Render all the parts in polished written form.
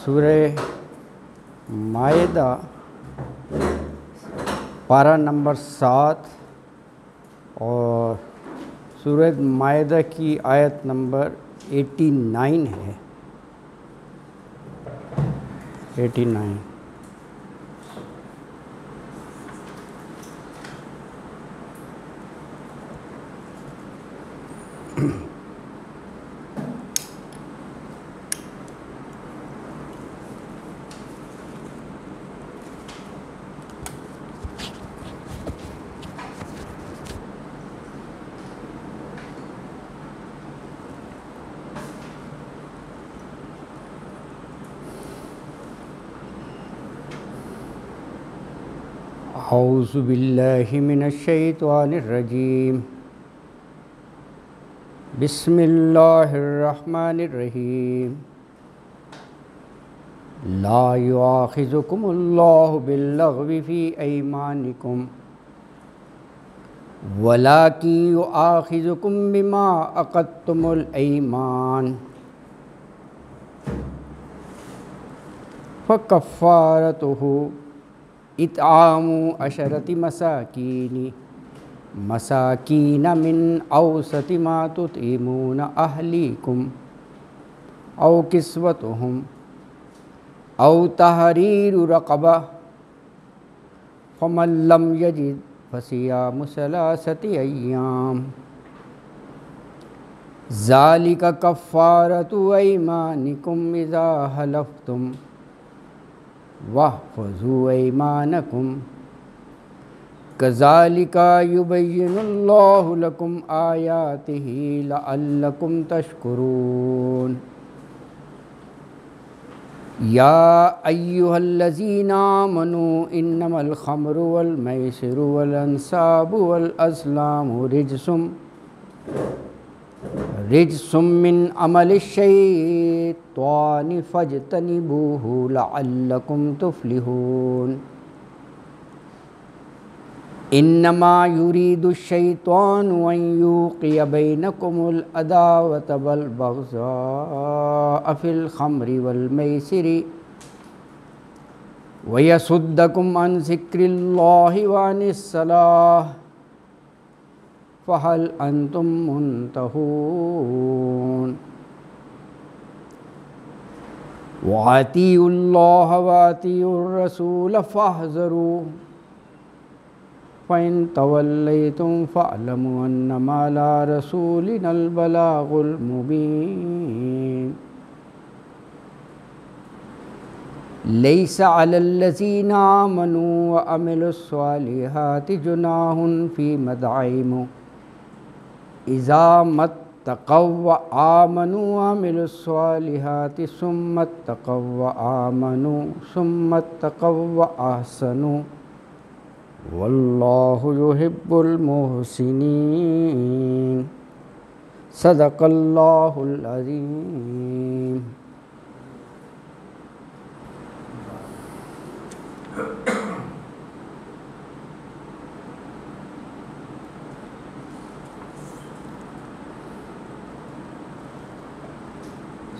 سورہ مائدہ پارہ نمبر 7 اور سورہ مائدہ کی آیت نمبر 89 ہے. 89. اعوذ باللہ من الشیطان الرجیم. بسم اللہ الرحمن الرحیم. لا یؤاخذکم اللہ باللغو فی ایمانکم ولکن یؤاخذکم بما عقدتم الایمان فکفارتہ اطعام 10 مساکین من اوسط ما تطعمون اہلیکم او کسوتہم او تحریر رقبہ فمن لم یجد فصیام 3 ایام ذالک کفارۃ ایمانکم اذا حلفتم واحفظوا ایمانکم کذالک یبین اللہ لکم آیاتہ لعلکم تشکرون. یا ایہا الذین آمنوا انما الخمر والمیسر والانصاب والازلام رجس من عمل الشیطان فاجتنبوہ لعلکم تفلحون. انما یرید الشیطان ان یوقع بینکم العداوۃ والبغضاء فی الخمر والمیسر ویصدکم عن ذکر اللہ وعن الصلاۃ فہل انتم منتہون. وَأَطِیعُوا اللَّهَ وَأَطِیعُوا الرَّسُولَ فَاحْذَرُوا فَإِن تَوَلَّیْتُمْ فَاعْلَمُوا أَنَّمَا عَلَىٰ رَسُولِنَا الْبَلَاغُ الْمُبِینُ. لَیْسَ عَلَى الَّذِینَ آمَنُوا وَعَمِلُوا الصَّالِحَاتِ جُنَاحٌ فِیمَا طَعِمُوا اذا متقوا وآمنوا وعملوا الصالحات ثم اتقوا وآمنوا ثم اتقوا وأحسنوا واللہ یحب المحسنین. صدق اللہ العظیم.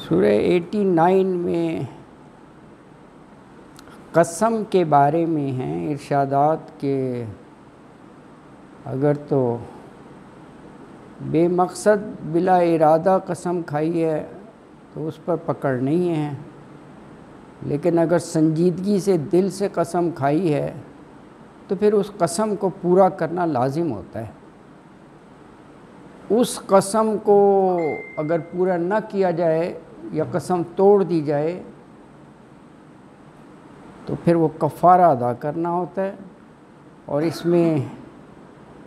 سورہ 89 میں قسم کے بارے میں ہیں ارشادات کے اگر تو بے مقصد بلا ارادہ قسم کھائی ہے تو اس پر پکڑ نہیں ہے، لیکن اگر سنجیدگی سے دل سے قسم کھائی ہے تو پھر اس قسم کو پورا کرنا لازم ہوتا ہے. اس قسم کو اگر پورا نہ کیا جائے یا قسم توڑ دی جائے تو پھر وہ کفارہ ادا کرنا ہوتا ہے. اور اس میں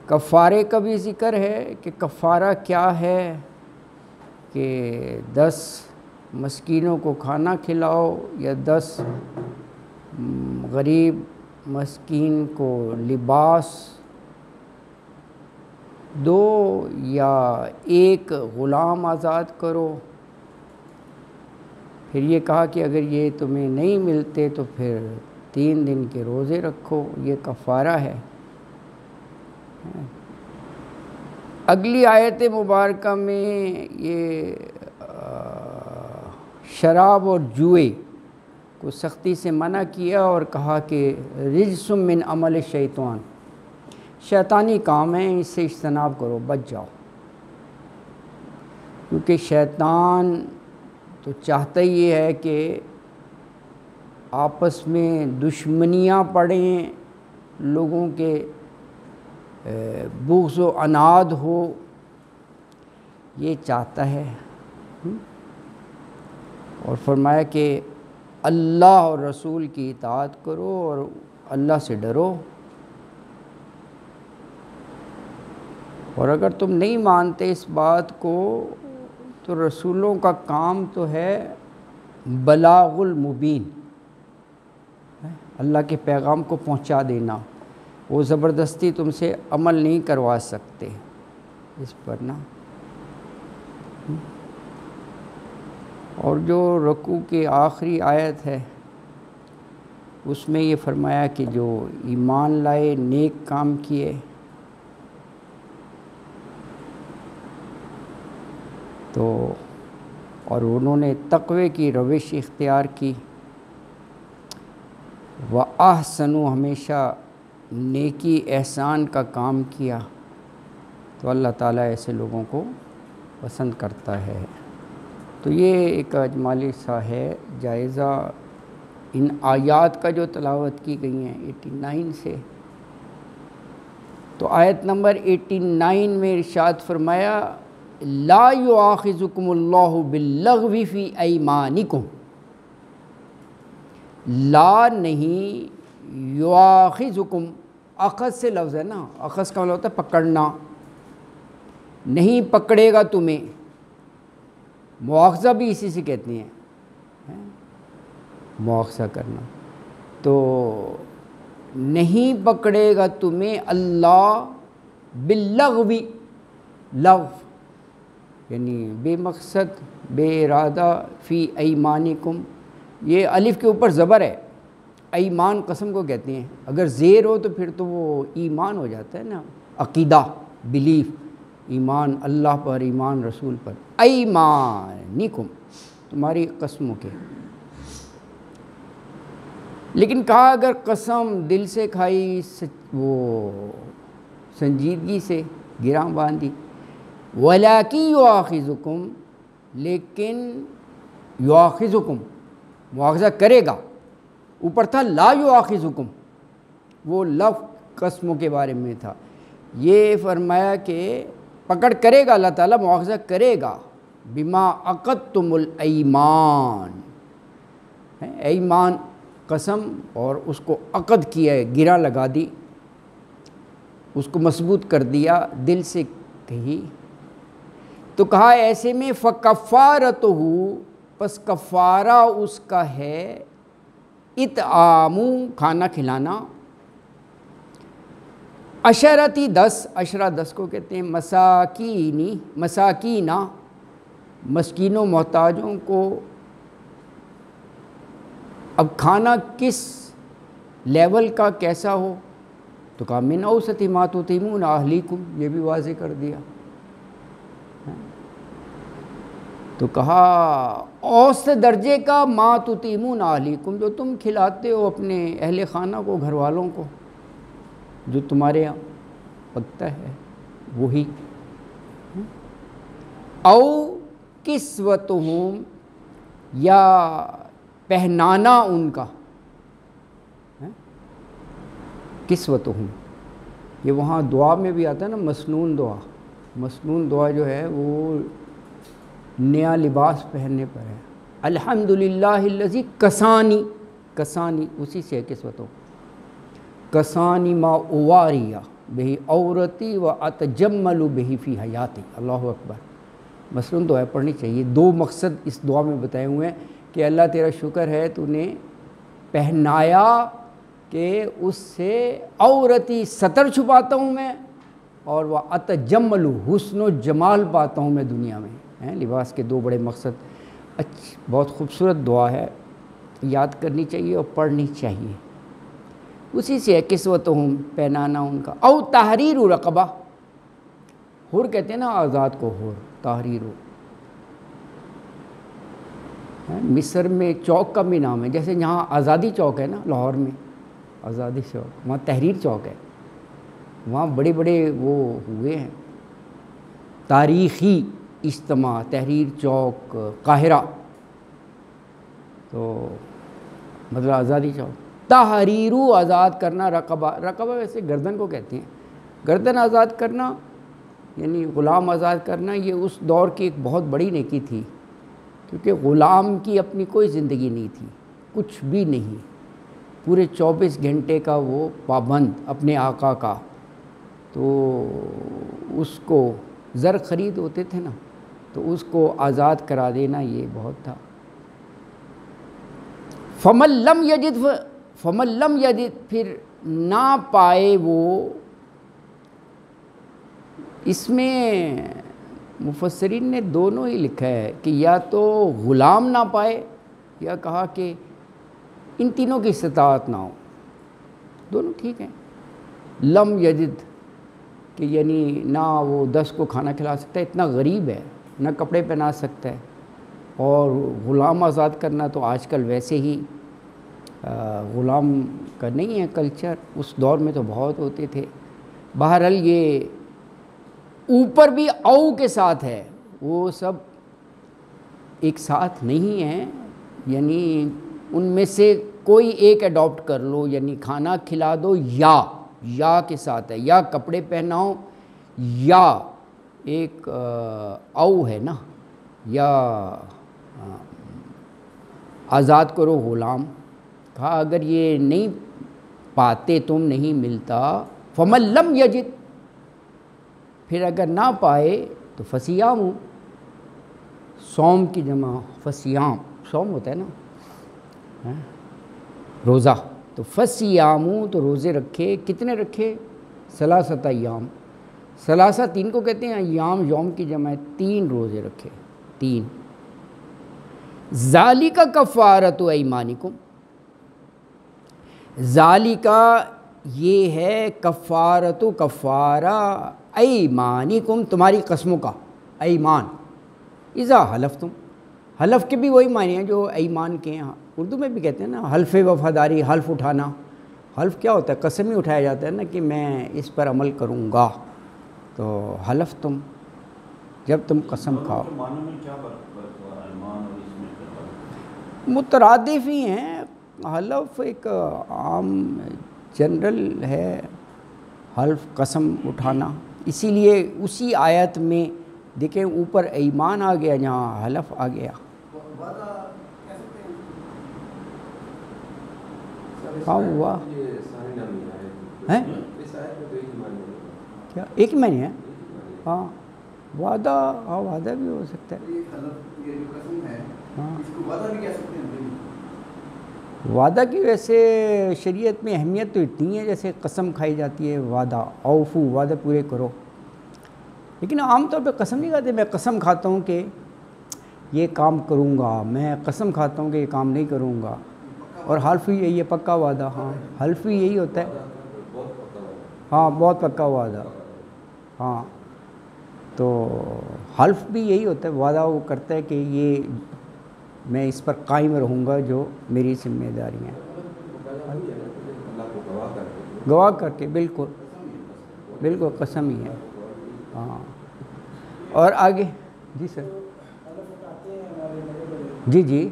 کفارے کا بھی ذکر ہے کہ کفارہ کیا ہے کہ 10 مسکینوں کو کھانا کھلاؤ یا 10 غریب مسکین کو لباس دو یا 1 غلام آزاد کرو. پھر یہ کہا کہ اگر یہ تمہیں نہیں ملتے تو پھر 3 دن کے روزے رکھو، یہ کفارہ ہے. اگلی آیت مبارکہ میں یہ شراب اور جوئے کو سختی سے منع کیا اور کہا کہ رجس من عمل شیطان، شیطانی کام ہے، اس سے اجتناب کرو، بچ جاؤ، کیونکہ شیطان تو چاہتا ہی ہے کہ آپس میں دشمنیاں پڑیں، لوگوں کے بغض و عناد ہو، یہ چاہتا ہے۔ اور فرمایا کہ اللہ اور رسول کی اطاعت کرو اور اللہ سے ڈرو، اور اگر تم نہیں مانتے اس بات کو تو رسولوں کا کام تو ہے بلاغ المبین، اللہ کے پیغام کو پہنچا دینا، وہ زبردستی تم سے عمل نہیں کروا سکتے اس پر نا۔ اور جو رکوع کی آخری آیت ہے اس میں یہ فرمایا کہ جو ایمان لائے، نیک کام کیے، تو اور انہوں نے تقوی کی روش اختیار کی، وَأَحْسَنُوا، ہمیشہ نیکی احسان کا کام کیا، تو اللہ تعالیٰ ایسے لوگوں کو پسند کرتا ہے۔ تو یہ ایک اجمالی سا ہے جائزہ ان آیات کا جو تلاوت کی گئی ہیں 89 سے۔ تو آیت نمبر 89 میں ارشاد فرمایا لا یؤاخذکم اللہ باللغو فی ایمانکم، لا نہیں، یؤاخذکم، اخذ سے لفظ ہے نا، اخذ کا مطلب ہوتا ہے پکڑنا، نہیں پکڑے گا تمہیں، مواخذہ بھی اسی سے کہتے ہیں، مواخذہ کرنا، تو نہیں پکڑے گا تمہیں اللہ باللغو، لغو یعنی بے مقصد، بے ارادہ، فی ایمانکم، یہ الف کے اوپر زبر ہے، ایمان قسم کو کہتے ہیں، اگر زیر ہو تو پھر تو وہ ایمان ہو جاتا ہے نا، عقیدہ، بلیف، ایمان اللہ پر، ایمان رسول پر، ایمانکم، تمہاری قسموں کے۔ لیکن کہا اگر قسم دل سے کھائی، وہ سنجیدگی سے گراں باندھی، وَلَٰكِن يُؤَاخِذُكُمْ، لیکن یؤاخذکم، مواخذہ کرے گا، اوپر تھا لا یؤاخذکم، وہ لفظ قسموں کے بارے میں تھا، یہ فرمایا کہ پکڑ کرے گا اللہ تعالیٰ، مواخذہ کرے گا، بما عقدتم الایمان، ایمان قسم، اور اس کو عقد کیا ہے، گرہ لگا دی، اس کو مضبوط کر دیا، دل سے کہی، تو کہا ایسے میں فَكَفَّارَتُهُ، پس کفارہ اس کا ہے اطعام، کھانا کھلانا، عشرتی، 10، عشرہ 10 کو کہتے ہیں، مساکینہ، مسکینوں محتاجوں کو۔ اب کھانا کس لیول کا کیسا ہو، تو کہا من اوسط ما تطعمون اہلیکم، یہ بھی واضح کر دیا، تو کہا اوسط درجے کا ما تطعمون اہلیکم، جو تم کھلاتے ہو اپنے اہل خانہ کو، گھر والوں کو، جو تمہارے یہاں پکتا ہے وہی، او کسوتہم، یا پہنانا ان کا، کسوتہم، یہ وہاں دعا میں بھی آتا ہے نا، مسنون دعا، مسنون دعا جو ہے وہ نیا لباس پہننے پر ہے، الحمدللہ الذی کسانی، کسانی اسی سے ہے کسوتوں، کسانی ما اواریا بہی عورتی و اتجمل بہی فی حیاتی، اللہ اکبر۔ مسنون دعا پڑھنی چاہیے، 2 مقصد اس دعا میں بتائے ہوئے ہیں کہ اللہ تیرا شکر ہے تو نے پہنایا کہ اس سے عورتی ستر چھپاتا ہوں میں، اور وہ اتجمل، حسن و جمال پاتا ہوں میں دنیا میں، لباس کے 2 بڑے مقصد۔ بہت خوبصورت دعا ہے، یاد کرنی چاہیے اور پڑھنی چاہیے، اسی سے ہے کسوتہم، پہنانا ان کا، او تحریر رقبہ، حر کہتے ہیں نا آزاد کو، حر، تحریر، مصر میں چوک کا بھی نام ہے، جیسے یہاں آزادی چوک ہے نا لاہور میں، آزادی چوک، وہاں تحریر چوک ہے، وہاں بڑے بڑے وہ ہوئے ہیں تاریخی اجتماع، تحریر چوک قاہرہ، تو مطلب آزادی چوک۔ تحریرو آزاد کرنا، رقبہ، رقبہ ویسے گردن کو کہتے ہیں، گردن آزاد کرنا یعنی غلام آزاد کرنا، یہ اس دور کی ایک بہت بڑی نیکی تھی، کیونکہ غلام کی اپنی کوئی زندگی نہیں تھی، کچھ بھی نہیں، پورے 24 گھنٹے کا وہ پابند اپنے آقا کا، تو اس کو زر خرید ہوتے تھے نا، تو اس کو آزاد کرا دینا یہ بہت تھا۔ فمن لم یجد پھر نہ پائے وہ، اس میں مفسرین نے دونوں ہی لکھا ہے کہ یا تو غلام نہ پائے، یا کہا کہ ان تینوں کی استطاعت نہ ہو، دونوں ٹھیک ہیں۔ لم یجد کہ یعنی نہ وہ 10 کو کھانا کھلا سکتا ہے، اتنا غریب ہے، نہ کپڑے پہنا سکتا ہے، اور غلام آزاد کرنا تو آج کل ویسے ہی غلام کا نہیں ہے کلچر، اس دور میں تو بہت ہوتے تھے۔ بہرحال یہ اوپر بھی او کے ساتھ ہے، وہ سب ایک ساتھ نہیں ہیں، یعنی ان میں سے کوئی ایک اڈاپٹ کر لو، یعنی کھانا کھلا دو، یا کے ساتھ ہے، یا کپڑے پہناؤ، یا ایک او ہے نا، یا آزاد کرو غلام۔ کہا اگر یہ نہیں پاتے تم، نہیں ملتا، فمن لم یجد، پھر اگر نہ پائے تو فصیام، صوم کی جمع فصیام، صوم ہوتا ہے نا روزہ، تو فصیام تو روزے رکھے، کتنے رکھے؟ 3 ایام، 3 کو کہتے ہیں ایام، یوم کی جمع ہے، 3 روزے رکھے، 3۔ ذالک کفارۃ ایمانکم، ذالک یہ ہے کفارۃ، کفارہ، ایمانکم تمہاری قسموں کا، ایمان، اذا حلفتم، حلف کے بھی وہی معنی ہیں جو ایمان کے ہیں، اردو میں بھی کہتے ہیں نا حلف وفاداری، حلف اٹھانا، حلف کیا ہوتا ہے؟ قسم ہی اٹھایا جاتا ہے نا کہ میں اس پر عمل کروں گا، تو حلف تم، جب تم قسم کھاؤ۔ مترادف ہی ہیں، حلف ایک عام جنرل ہے، حلف قسم اٹھانا، اسی لیے اسی آیت میں دیکھیں اوپر ایمان آ گیا، جہاں حلف آ گیا۔ ہاں ہوا ہے کیا ایک معنی ہے؟ ہاں وعدہ، ہاں وعدہ بھی ہو سکتا ہے، ہاں وعدہ کی ویسے شریعت میں اہمیت تو اتنی ہے جیسے قسم کھائی جاتی ہے، وعدہ، اوفو، وعدہ پورے کرو، لیکن عام طور پہ قسم نہیں کھاتے، میں قسم کھاتا ہوں کہ یہ کام کروں گا، میں قسم کھاتا ہوں کہ یہ کام نہیں کروں گا، اور حلف بھی یہی ہے، پکا وعدہ، ہاں حلف بھی یہی ہوتا ہے، ہاں بہت پکا وعدہ، ہاں تو حلف بھی یہی ہوتا ہے، وعدہ وہ کرتا ہے کہ یہ میں اس پر قائم رہوں گا جو میری ذمہ داری ہیں، گواہ کر کے، بالکل بالکل قسم ہی ہے، ہاں۔ اور آگے جی سر، جی جی،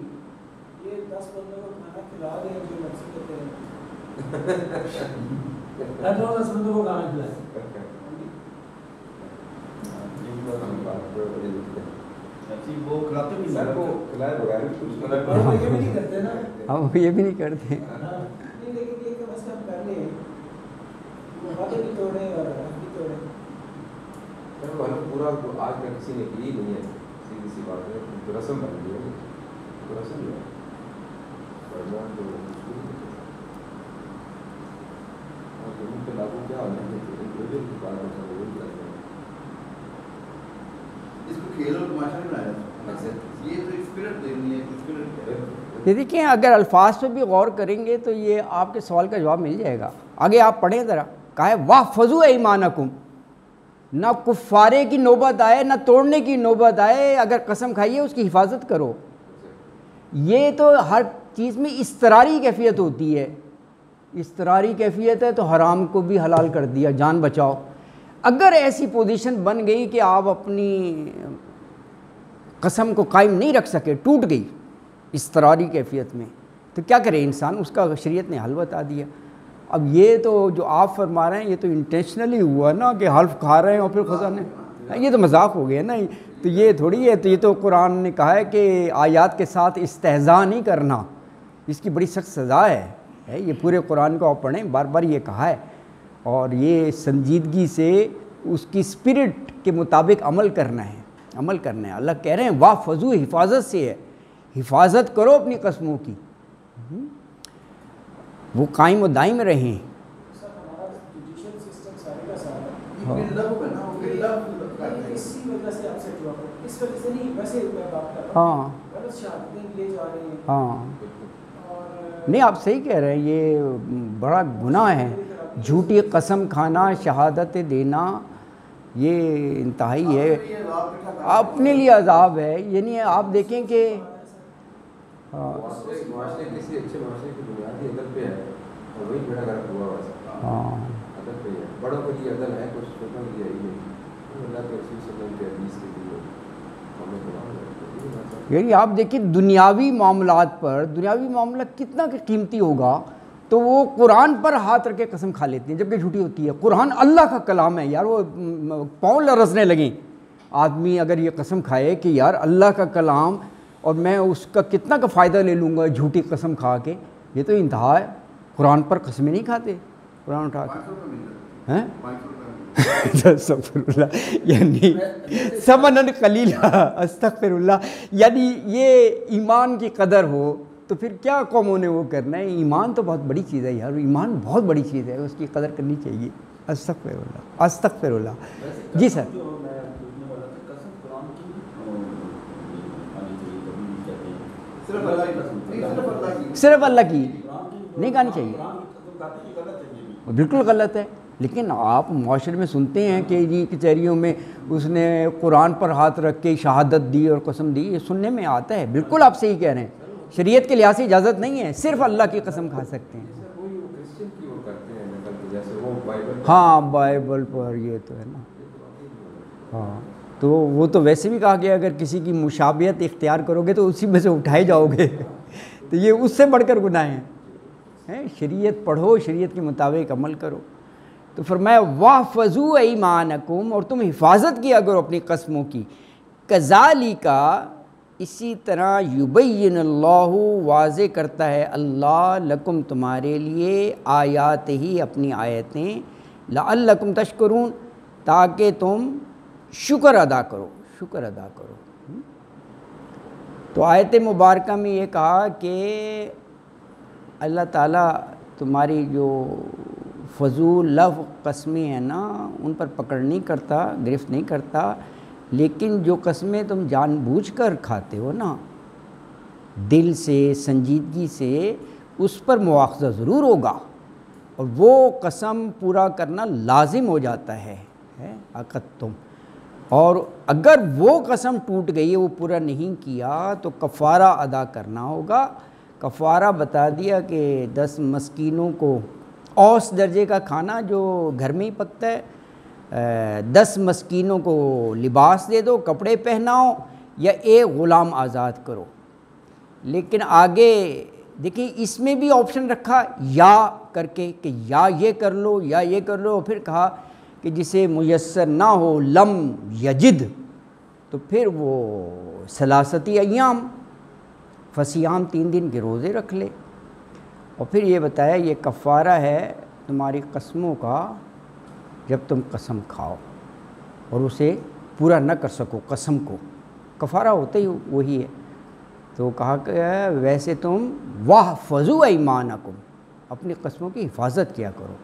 ہم یہ بھی نہیں کرتے، پورا آج میں کسی نے کی نہیں ہے، سیدھی سی بات ہے، رسم بن گئی ہے، تو رسم ہے، لاگو کیا ہونا ہے، اس کو کھیل اور تماشا نہیں بنایا، یہ تو اسپرٹ دینی ہے، اسپرٹ۔ یہ دیکھیں اگر الفاظ پہ بھی غور کریں گے تو یہ آپ کے سوال کا جواب مل جائے گا، آگے آپ پڑھیں ذرا، کہا ہے واحفظوا ایمانکم، نہ کفارے کی نوبت آئے، نہ توڑنے کی نوبت آئے، اگر قسم کھائیے اس کی حفاظت کرو، یہ تو ہر چیز میں اضطراری کیفیت ہوتی ہے، اضطراری کیفیت ہے تو حرام کو بھی حلال کر دیا، جان بچاؤ۔ اگر ایسی پوزیشن بن گئی کہ آپ اپنی قسم کو قائم نہیں رکھ سکے، ٹوٹ گئی اضطراری کیفیت میں، تو کیا کرے انسان؟ اس کا شریعت نے حل بتا دیا۔ اب یہ تو جو آپ فرما رہے ہیں یہ تو انٹینشنلی ہوا نا کہ حلف کھا رہے ہیں اور پھر خدا نے، یہ تو مذاق ہو گیا نا، تو یہ تھوڑی ہے، تو یہ تو قرآن نے کہا ہے کہ آیات کے ساتھ استہزاء نہیں کرنا، اس کی بڑی سخت سزا ہے۔ یہ پورے قرآن کو آپ پڑھیں، بار بار یہ کہا ہے، اور یہ سنجیدگی سے اس کی اسپرٹ کے مطابق عمل کرنا ہے، عمل کرنا ہے۔ اللہ کہہ رہے ہیں واحفظوا، حفاظت سے ہے، حفاظت کرو اپنی قسموں کی، وہ قائم و دائم رہیں۔ ہاں ہاں، نہیں آپ صحیح کہہ رہے ہیں، یہ بڑا گناہ ہے، جھوٹی قسم کھانا، شہادت دینا، یہ انتہائی ہے، اپنے لیے عذاب ہے۔ یعنی آپ دیکھیں کہ معاشرے کسی اچھے معاشرے کی بنیادی عدل پہ ہے، اور وہی بیڑا غرق ہوا ہوا ہے، عدل پہ ہے، بڑوں کے لیے عدل ہے، کچھ چھوٹوں کے لیے ہی نہیں۔ اللہ کے رسول صلی اللہ علیہ وسلم کے حدیث کے لیے ہمیں قرآن ہے۔ یعنی آپ دیکھیں دنیاوی معاملات پر، دنیاوی معاملہ کتنا قیمتی ہوگا تو وہ قرآن پر ہاتھ رکھ کے قسم کھا لیتے ہیں جبکہ جھوٹی ہوتی ہے۔ قرآن اللہ کا کلام ہے یار، وہ پاؤں لرزنے لگیں آدمی اگر یہ قسم کھائے کہ یار اللہ کا کلام اور میں اس کا کتنا کا فائدہ لے لوں گا جھوٹی قسم کھا کے، یہ تو انتہا ہے۔ قرآن پر قسمیں نہیں کھاتے قرآن اٹھا کے، ہیں استغفر اللہ، یعنی ثمناً قلیلا، استغفر اللہ، یعنی یہ ایمان کی قدر ہو تو پھر کیا قوموں نے وہ کرنا ہے؟ ایمان تو بہت بڑی چیز ہے یار، ایمان بہت بڑی چیز ہے، اس کی قدر کرنی چاہیے۔ استغفر اللہ، استغفر اللہ۔ جی سر، صرف اللہ کی نہیں کہانی چاہیے، بالکل غلط ہے۔ لیکن آپ معاشرے میں سنتے ہیں کہ جی کچہریوں میں اس نے قرآن پر ہاتھ رکھ کے شہادت دی اور قسم دی، یہ سننے میں آتا ہے۔ بالکل آپ صحیح کہہ رہے ہیں، شریعت کے لحاظ سے اجازت نہیں ہے، صرف اللہ کی قسم کھا سکتے ہیں۔ ہاں بائبل پر یہ تو ہے نا، ہاں تو وہ تو ویسے بھی کہا گیا اگر کسی کی مشابہت اختیار کرو گے تو اسی میں سے اٹھائے جاؤ گے، تو یہ اس سے بڑھ کر گناہ ہیں۔ شریعت پڑھو، شریعت کے مطابق عمل کرو۔ تو فرمایا واحفظوا ایمانکم، اور تم حفاظت کیا کرو اپنی قسموں کی، کذالک، اسی طرح یبین اللہ، واضح کرتا ہے اللہ، لکم تمہارے لیے، آیات ہی اپنی آیتیں، لعلکم تشکرون، تاکہ تم شکر ادا کرو، شکر ادا کرو۔ تو آیت مبارکہ میں یہ کہا کہ اللہ تعالیٰ تمہاری جو فضول لفظ قسمیں ہیں نا ان پر پکڑ نہیں کرتا، گرفت نہیں کرتا، لیکن جو قسمیں تم جان بوجھ کر کھاتے ہو نا دل سے، سنجیدگی سے، اس پر مواخذہ ضرور ہوگا، اور وہ قسم پورا کرنا لازم ہو جاتا ہے عقدتم۔ اور اگر وہ قسم ٹوٹ گئی ہے، وہ پورا نہیں کیا، تو کفارہ ادا کرنا ہوگا۔ کفارہ بتا دیا کہ 10 مسکینوں کو اوس درجے کا کھانا جو گھر میں ہی پکتا ہے، 10 مسکینوں کو لباس دے دو، کپڑے پہناؤ، یا ایک غلام آزاد کرو۔ لیکن آگے دیکھیں اس میں بھی آپشن رکھا یا کر کے کہ یا یہ کر لو یا یہ کر لو، پھر کہا کہ جسے میسر نہ ہو لم یجد، تو پھر وہ ثلاثتی ایام، فصیام 3 دن کے روزے رکھ لے۔ اور پھر یہ بتایا یہ کفارہ ہے تمہاری قسموں کا جب تم قسم کھاؤ اور اسے پورا نہ کر سکو، قسم کو کفارہ ہوتا ہی وہی ہے۔ تو کہا کہ ویسے تم واحفظوا ایمانکم، اپنی قسموں کی حفاظت کیا کرو،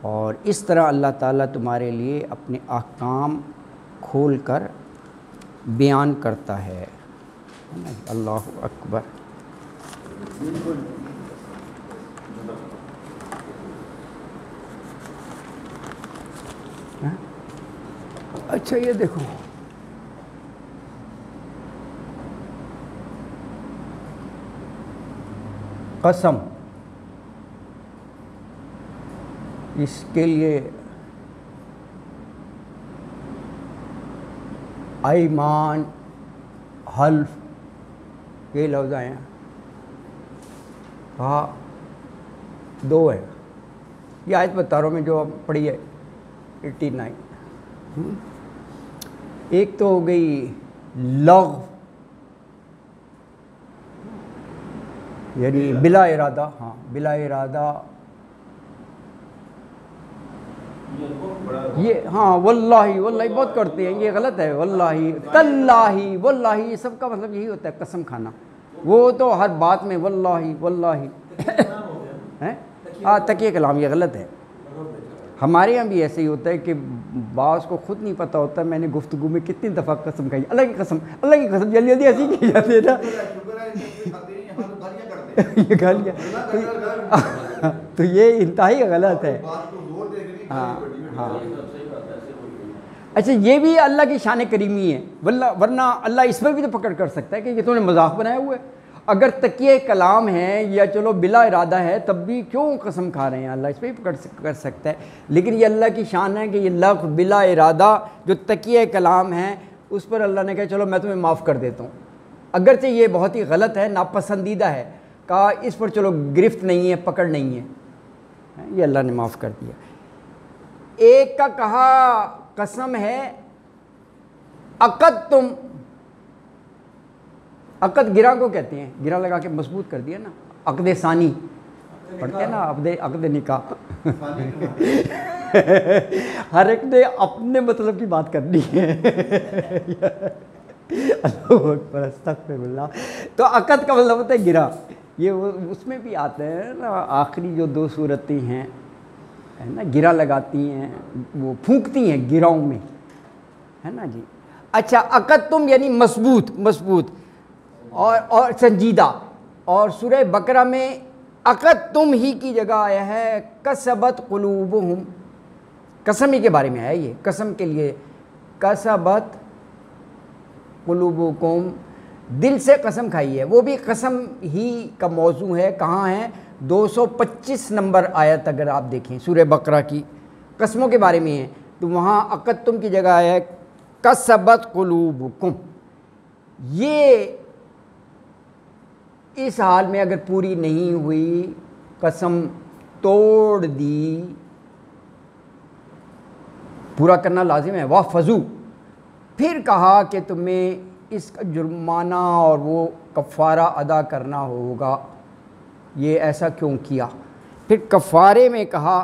اور اس طرح اللہ تعالیٰ تمہارے لیے اپنے احکام کھول کر بیان کرتا ہے۔ اللہ اکبر۔ اچھا یہ دیکھو قسم اس کے لیے ایمان حلف یہ لفظ آئے ہیں، کہا دو ہے، یہ آیت بتا رہا ہوں میں جو پڑھی ہے 89۔ ایک تو ہو گئی لغو یعنی بلا ارادہ، ہاں بلا ارادہ، یہ ہاں واللہ واللہ بہت کرتے ہیں، یہ غلط ہے، واللہ تاللہ واللہ یہ سب کا مطلب یہی ہوتا ہے قسم کھانا، وہ تو ہر بات میں واللہ واللہ ہاں تکیہ کلام، یہ غلط ہے۔ ہمارے یہاں بھی ایسے ہی ہوتا ہے کہ بعض کو خود نہیں پتہ ہوتا میں نے گفتگو میں کتنی دفعہ قسم کھائی، اللہ کی قسم جلدی جلدی ایسی کی جاتی ہے نا یہ گالیاں، تو یہ انتہائی غلط ہے۔ ہاں ہاں اچھا یہ بھی اللہ کی شان کریمی ہے، ورنہ اللہ اس میں بھی تو پکڑ کر سکتا ہے کہ یہ تو نے مذاق بنایا ہوا ہے، اگر تکیہ کلام ہے یا چلو بلا ارادہ ہے تب بھی کیوں قسم کھا رہے ہیں، اللہ اس پہ بھی پکڑ کر سکتا ہے، لیکن یہ اللہ کی شان ہے کہ یہ لفظ بلا ارادہ جو تکیہ کلام ہے اس پر اللہ نے کہا چلو میں تمہیں معاف کر دیتا ہوں، اگرچہ یہ بہت ہی غلط ہے، ناپسندیدہ ہے، کہا اس پر چلو گرفت نہیں ہے، پکڑ نہیں ہے، یہ اللہ نے معاف کر دیا۔ ایک کا کہا قسم ہے عقد، تم عقد گرہ کو کہتے ہیں، گرہ لگا کے مضبوط کر دیا نا، عقد ثانی پڑھتے ہیں نا، عقد نکاح ہر ایک نے اپنے مطلب کی بات کرنی ہے اللہ اکبر استغفر اللہ۔ تو عقد کا مطلب ہوتا ہے گرہ، یہ اس میں بھی آتا ہے نا، آخری جو دو صورتیں ہیں ہے نا، گرہ لگاتی ہیں، وہ پھونکتی ہیں گرہوں میں، ہے نا جی۔ اچھا عقد تم یعنی مضبوط مضبوط اور سنجیدہ، اور سورہ بقرہ میں عقد تم ہی کی جگہ آیا ہے کسبت قلوبہم، قسم ہی کے بارے میں آیا یہ، قسم کے لیے کسبت قلوبکم، دل سے قسم کھائی ہے، وہ بھی قسم ہی کا موضوع ہے، کہاں ہے 225 نمبر آیت اگر آپ دیکھیں سورہ بقرہ کی، قسموں کے بارے میں ہے، تو وہاں عقد تم کی جگہ آیا ہے کسبت قلوبکم، یہ اس حال میں اگر پوری نہیں ہوئی قسم توڑ دی، پورا کرنا لازم ہے، وَاحْفَظُوا، پھر کہا کہ تمہیں اس کا جرمانہ اور وہ کفارہ ادا کرنا ہوگا، یہ ایسا کیوں کیا؟ پھر کفارے میں کہا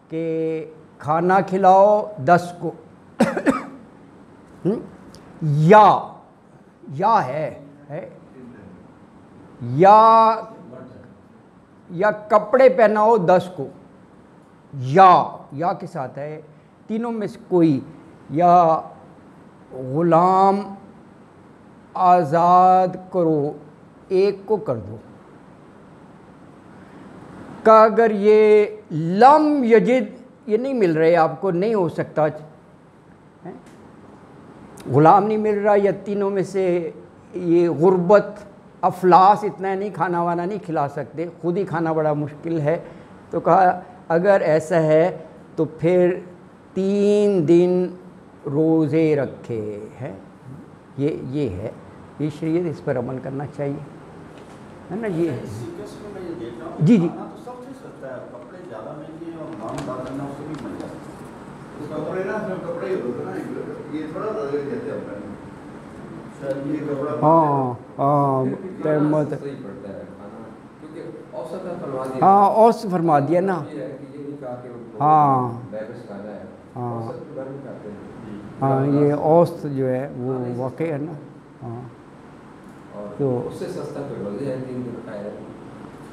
کہ کھانا کھلاؤ 10 کو یا ہے یا کپڑے پہناؤ 10 کو، یا کے ساتھ ہے، تینوں میں سے کوئی، یا غلام آزاد کرو، ایک کو کر دو، کہ اگر یہ لم یجد، یہ نہیں مل رہے آپ کو، نہیں ہو سکتا، غلام نہیں مل رہا، یا تینوں میں سے یہ غربت افلاس اتنا نہیں، کھانا وانا نہیں کھلا سکتے، خود ہی کھانا بڑا مشکل ہے، تو کہا اگر ایسا ہے تو پھر 3 دن روزے رکھے ہیں، یہ ہے، یہ شریعت، اس پر عمل کرنا چاہیے، ہے نا جی۔ جی جی ہاں ہاں اوسط فرما دیا نا، ہاں ہاں ہاں یہ اوسط جو ہے وہ واقع ہے نا، ہاں تو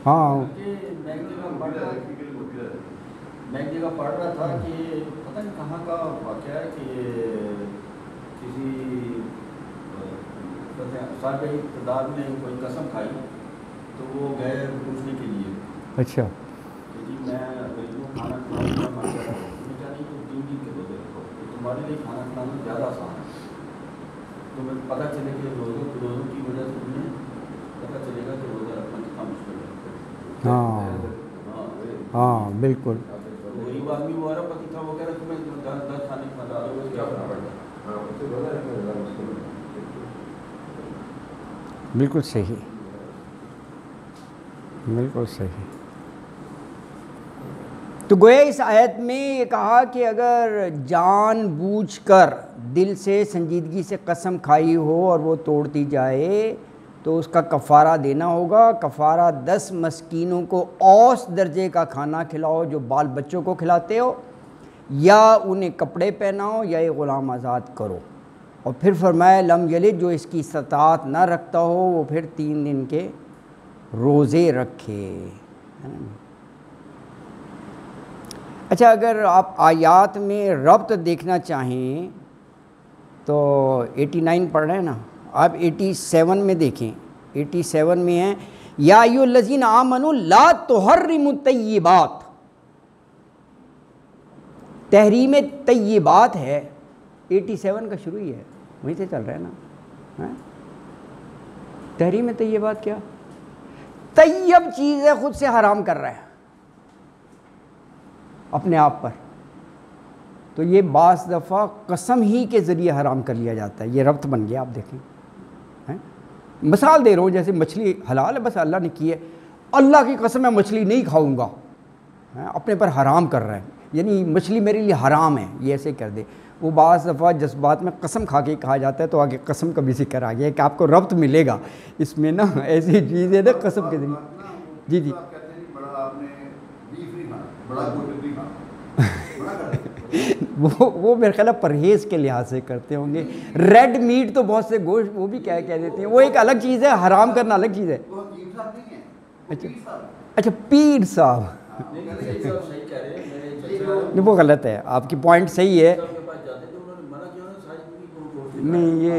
ہاں میں ایک جگہ پڑھ رہا تھا کہ پتہ نہیں کہاں کا واقعہ ہے کہ کسی صاحب اقتدار نے کوئی قسم کھائی تو وہ گئے پوچھنے کے لیے، اچھا کہ جی میں کھانا کھلاؤں مر جا رہا ہوں، میں کہہ رہی تو 3 دن کے روزے رکھو، تو تمہارے لیے کھانا کھلانا زیادہ آسان ہے، تمہیں پتہ چلے کہ روزوں کی وجہ سے تمہیں پتہ چلے گا کہ روزہ رکھنا کتنا مشکل ہے، ہاں ہاں بالکل غریب آدمی وہ ارب پتی تھا، وہ کہہ رہا تمہیں 10 کھانے کھلا دو، کیا کرنا پڑتا ہے؟ ہاں اس سے روزہ رکھنا زیادہ مشکل ہے. بالکل صحیح، بالکل صحیح. تو گویا اس آیت میں یہ کہا کہ اگر جان بوجھ کر دل سے سنجیدگی سے قسم کھائی ہو اور وہ توڑ دی جائے تو اس کا کفارہ دینا ہوگا. کفارہ 10 مسکینوں کو اوس درجے کا کھانا کھلاؤ جو بال بچوں کو کھلاتے ہو، یا انہیں کپڑے پہناؤ، یا ایک غلام آزاد کرو. اور پھر فرمایا لم یلد، جو اس کی استطاعت نہ رکھتا ہو وہ پھر 3 دن کے روزے رکھے. اچھا، اگر آپ آیات میں ربط دیکھنا چاہیں تو 89 پڑھ رہے ہیں نا، آپ 87 میں دیکھیں. 87 میں ہے یا ایھا الذین آمنوا لا تحرموا الطیبات. تحریم طیبات ہے، 87 کا شروع ہی ہے، وہیں سے چل رہا ہے نا. تحریم طیبات کیا؟ طیب چیز ہے خود سے حرام کر رہا ہے اپنے آپ پر. تو یہ بعض دفعہ قسم ہی کے ذریعے حرام کر لیا جاتا ہے. یہ ربط بن گیا. آپ دیکھیں، مثال دے رہا ہوں، جیسے مچھلی حلال ہے، بس اللہ نے کی ہے، اللہ کی قسم میں مچھلی نہیں کھاؤں گا، اپنے پر حرام کر رہا ہے، یعنی مچھلی میرے لیے حرام ہے، یہ ایسے کر دے. وہ بعض دفعہ جذبات میں قسم کھا کے کہا جاتا ہے، تو آگے قسم کا بھی ذکر آ گیا ہے کہ آپ کو ربط ملے گا اس میں نا، ایسی چیز ہے نا قسم کے ذریعے. جی جی وہ میرے خیال ہے پرہیز کے لحاظ سے کرتے ہوں گے. ریڈ میٹ تو بہت سے گوشت وہ بھی کیا کہہ دیتے ہیں، وہ ایک الگ چیز ہے، حرام کرنا الگ چیز ہے. اچھا پیر صاحب، وہ غلط ہے، آپ کی پوائنٹ صحیح ہے. نہیں یہ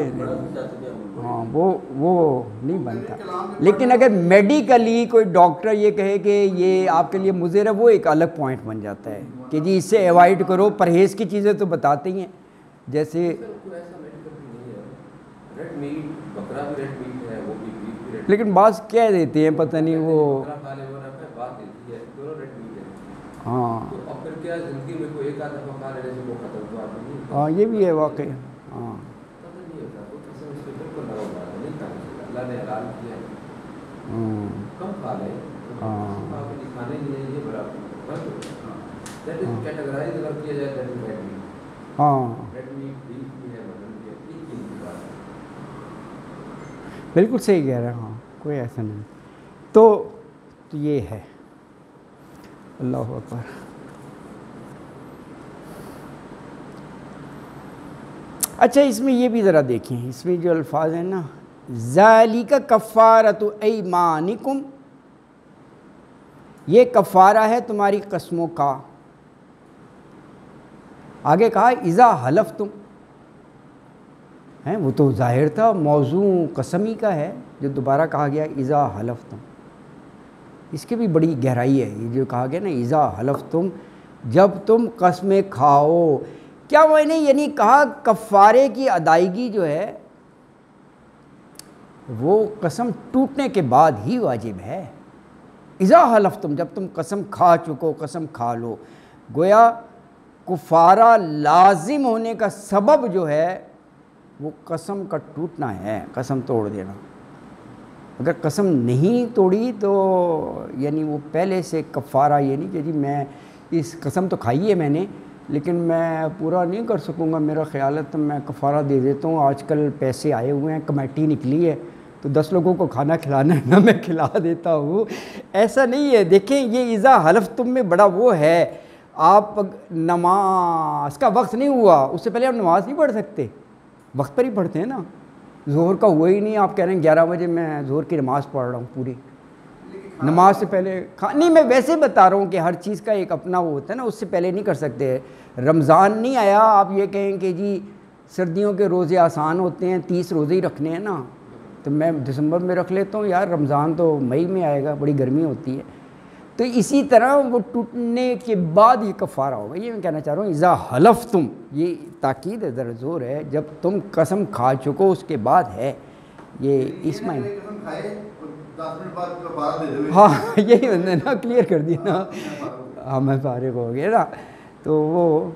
ہاں وہ نہیں بنتا. لیکن اگر میڈیکلی کوئی ڈاکٹر یہ کہے کہ یہ آپ کے لیے مضر ہے، وہ ایک الگ پوائنٹ بن جاتا ہے کہ جی اس سے ایوائڈ کرو. پرہیز کی چیزیں تو بتاتے ہی ہیں، جیسے لیکن بعض کہہ دیتے ہیں پتہ نہیں وہ ہاں ہاں یہ بھی ہے واقعی. ہاں اللہ نے حلال کیا ہے، کم کھا لیں، کھانے کے لیے یہ بڑا کیٹیگرائز اگر کیا جائے ریڈ میٹ، ہاں ریڈ میٹ بیف بھی ہے، مٹن بھی ہے، ایک چیز کی بات ہے. بالکل صحیح کہہ رہے ہیں. ہاں کوئی ایسا نہیں. تو یہ ہے. اللہ اکبر. اچھا اس میں یہ بھی ذرا دیکھیں، اس میں جو الفاظ ہیں نا، ذالک کفارۃ ایمانکم، یہ کفارہ ہے تمہاری قسموں کا. آگے کہا اذا حلفتم، وہ تو ظاہر تھا موضوع قسمی کا ہے، جو دوبارہ کہا گیا اذا حلفتم، اس کی بھی بڑی گہرائی ہے. یہ جو کہا گیا نا اذا حلفتم، جب تم قسمیں کھاؤ، کیا وہ نے یعنی کہا کفارے کی ادائیگی جو ہے وہ قسم ٹوٹنے کے بعد ہی واجب ہے. اذا حلفتم، جب تم قسم کھا چکو، قسم کھا لو. گویا کفارہ لازم ہونے کا سبب جو ہے وہ قسم کا ٹوٹنا ہے، قسم توڑ دینا. اگر قسم نہیں توڑی تو یعنی وہ پہلے سے کفارہ، یہ نہیں کہ جی میں اس قسم تو کھائی ہے میں نے لیکن میں پورا نہیں کر سکوں گا، میرا خیال ہے تو میں کفارہ دے دیتا ہوں، آج کل پیسے آئے ہوئے ہیں، کمیٹی نکلی ہے تو 10 لوگوں کو کھانا کھلانا ہے نا، میں کھلا دیتا ہوں. ایسا نہیں ہے. دیکھیں یہ اذا حلفتم میں بڑا وہ ہے، آپ نماز کا وقت نہیں ہوا اس سے پہلے آپ نماز نہیں پڑھ سکتے، وقت پر ہی پڑھتے ہیں نا. ظہر کا ہوا ہی نہیں، آپ کہہ رہے ہیں 11 بجے میں ظہر کی نماز پڑھ رہا ہوں پوری، نماز سے پہلے نہیں، میں ویسے بتا رہا ہوں کہ ہر چیز کا ایک اپنا وہ ہوتا ہے نا، اس سے پہلے نہیں کر سکتے. رمضان نہیں آیا آپ یہ کہیں کہ جی سردیوں کے روزے آسان ہوتے ہیں، 30 روزے ہی رکھنے ہیں نا، تو میں دسمبر میں رکھ لیتا ہوں. یار رمضان تو مئی میں آئے گا، بڑی گرمی ہوتی ہے. تو اسی طرح وہ ٹوٹنے کے بعد یہ کفارہ ہوگا. یہ میں کہنا چاہ رہا ہوں اذا حلفتم، یہ تاکید ہے، ذرا زور ہے، جب تم قسم کھا چکو اس کے بعد ہے. یہ اس میں 10 منٹ بعد 12 دے دو. ہاں یہی میں نے نا کلیئر کر دیا نا. ہاں میں فارغ ہو گیا نا. تو وہ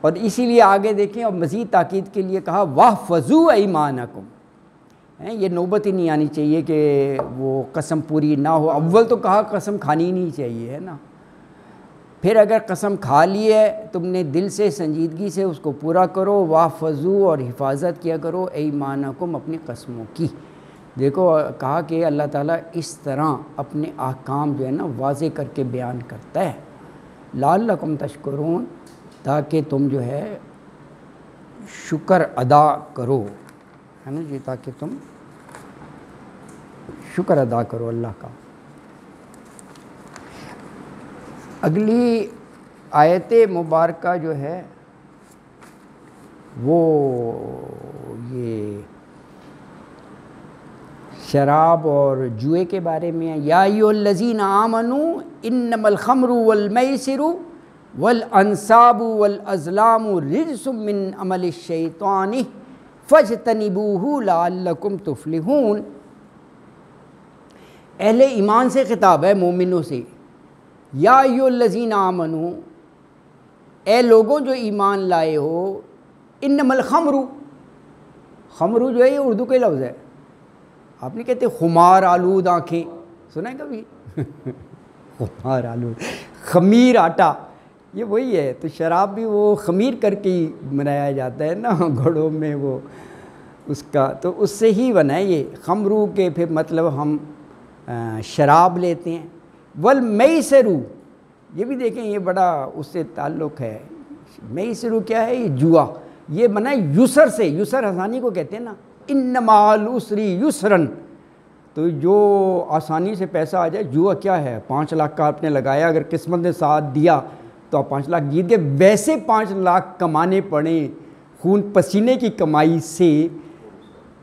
اور اسی لیے آگے دیکھیں اور مزید تاکید کے لیے کہا واحفظوا ایمانکم. یہ نوبت ہی نہیں آنی چاہیے کہ وہ قسم پوری نہ ہو. اول تو کہا قسم کھانی نہیں چاہیے ہے نا. پھر اگر قسم کھا لی ہے تم نے دل سے سنجیدگی سے اس کو پورا کرو. واحفظوا اور حفاظت کیا کرو ایمانکم اپنی قسموں کی. دیکھو کہا کہ اللہ تعالیٰ اس طرح اپنے احکام جو ہے نا واضح کر کے بیان کرتا ہے لعلکم تشکرون تاکہ تم جو ہے شکر ادا کرو ہے نا جی, تاکہ تم شکر ادا کرو اللہ کا. اگلی آیت مبارکہ جو ہے وہ یہ شراب اور جوئے کے بارے میں ہے. یا ایھا الذین آمنوا انما الخمر والمیسر والانصاب والازلام رجس من عمل الشیطان فاجتنبوہ لعلکم تفلحون. اہل ایمان سے خطاب ہے, مومنوں سے. یا ایھا الذین آمنوا, اے لوگوں جو ایمان لائے ہو, انما الخمر, خمر جو ہے یہ اردو کے لفظ ہے. آپ نہیں کہتے خمار آلود آنکھیں, سنا ہے کبھی؟ خمار آلود, خمیر آٹا, یہ وہی ہے. تو شراب بھی وہ خمیر کر کے ہی بنایا جاتا ہے نا گھڑوں میں, وہ اس کا تو اس سے ہی بنا ہے یہ. خمرو کے پھر مطلب ہم شراب لیتے ہیں. والمیسرو, یہ بھی دیکھیں یہ بڑا اس سے تعلق ہے. میسرو کیا ہے؟ یہ جوا. یہ بنا ہے یسر سے, یسر آسانی کو کہتے ہیں نا. انما العسر یسرن, تو جو آسانی سے پیسہ آ جائے. جوا کیا ہے؟ 5 لاکھ کا آپ نے لگایا, اگر قسمت نے ساتھ دیا تو آپ 5 لاکھ جیت گئے. ویسے 5 لاکھ کمانے پڑیں خون پسینے کی کمائی سے,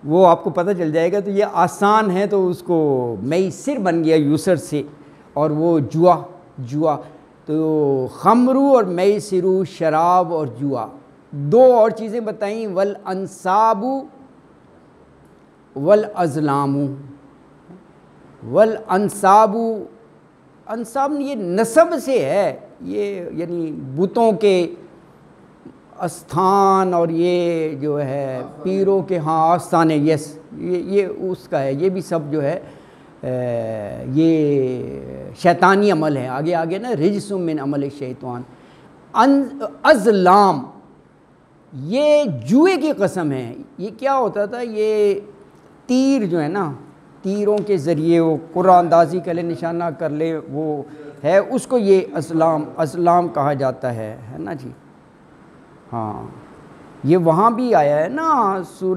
وہ آپ کو پتہ چل جائے گا. تو یہ آسان ہے, تو اس کو میسر بن گیا یسر سے. اور وہ جوا تو خمرو اور میسرو, شراب اور جوا. 2 اور چیزیں بتائیں, والانصاب والازلام. والانصاب, انصاب یہ نسب سے ہے, یہ یعنی بتوں کے استھان اور یہ جو ہے پیروں کے ہاں آستانے, یس یہ اس کا ہے. یہ بھی سب جو ہے یہ شیطانی عمل ہے. آگے نا رجس من عمل الشیطان. ازلام, یہ جوئے کی قسم ہے. یہ کیا ہوتا تھا؟ یہ تیر جو ہے نا, تیروں کے ذریعے وہ قرآن اندازی کر لے, نشانہ کر لے, وہ ہے اس کو یہ ازلام کہا جاتا ہے نا جی. ہاں یہ وہاں بھی آیا ہے نا سورہ